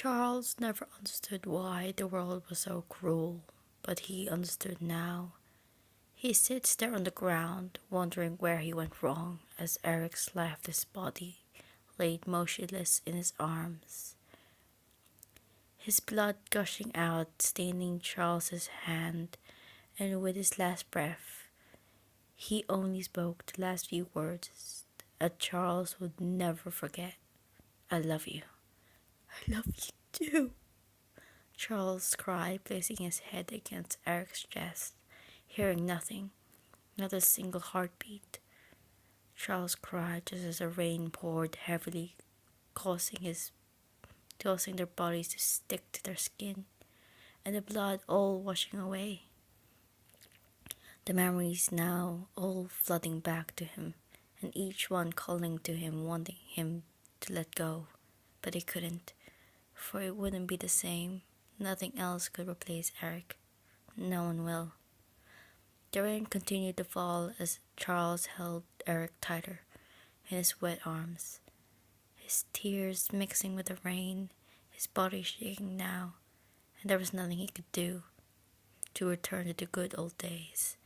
Charles never understood why the world was so cruel, but he understood now. He sits there on the ground, wondering where he went wrong as Erik's lifeless body laid motionless in his arms. His blood gushing out, staining Charles's hand, and with his last breath, he only spoke the last few words that Charles would never forget. "I love you." "I love you too," Charles cried, placing his head against Erik's chest, hearing nothing, not a single heartbeat. Charles cried just as the rain poured heavily, causing their bodies to stick to their skin, and the blood all washing away. The memories now all flooding back to him, and each one calling to him, wanting him to let go, but he couldn't, for it wouldn't be the same. Nothing else could replace Erik. No one will. The rain continued to fall as Charles held Erik tighter in his wet arms, his tears mixing with the rain, his body shaking now, and there was nothing he could do to return to the good old days.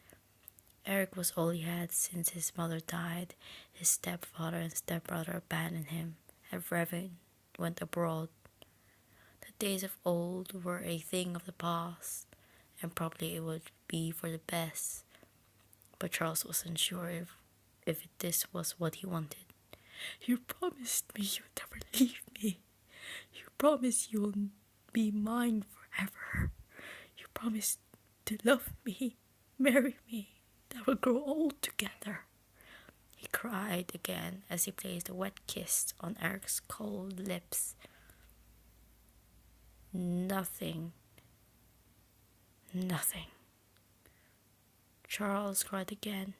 Erik was all he had since his mother died. His stepfather and stepbrother abandoned him, and Revan went abroad. The days of old were a thing of the past, and probably it would be for the best. But Charles wasn't sure if this was what he wanted. "You promised me you'd never leave me. You promised you'll be mine forever. You promised to love me, marry me, that we'll grow old together," he cried again as he placed a wet kiss on Erik's cold lips. Nothing. Charles cried again.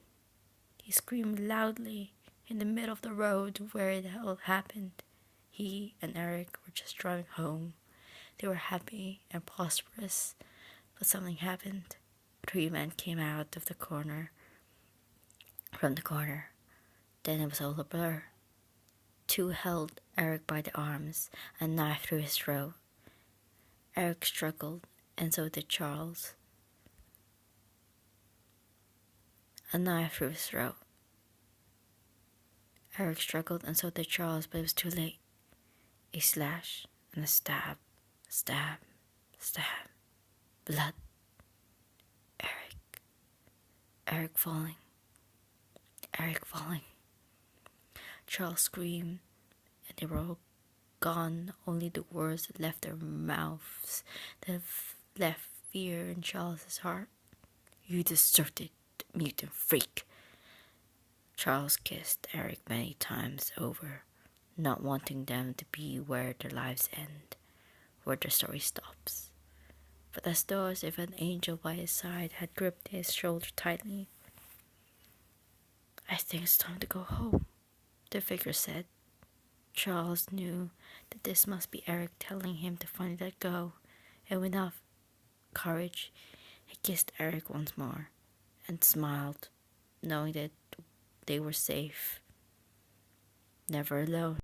He screamed loudly in the middle of the road where it all happened. He and Erik were just driving home. They were happy and prosperous, but something happened. 3 men came out of the corner. From the corner. Then it was all a blur. 2 held Erik by the arms, a knife through his throat. Erik struggled, and so did Charles. A knife through his throat. Erik struggled, and so did Charles, but it was too late. A slash and a stab. Stab. Stab. Blood. Erik. Erik falling. Erik falling. Charles screamed, and they were all gone. Only the words that left their mouths, that left fear in Charles's heart. "You deserted, mutant freak." Charles kissed Erik many times over, not wanting them to be where their lives end, where their story stops. But as though as if an angel by his side had gripped his shoulder tightly. "I think it's time to go home," the figure said. Charles knew that this must be Erik telling him to finally let go, and with enough courage, he kissed Erik once more and smiled, knowing that they were safe, never alone.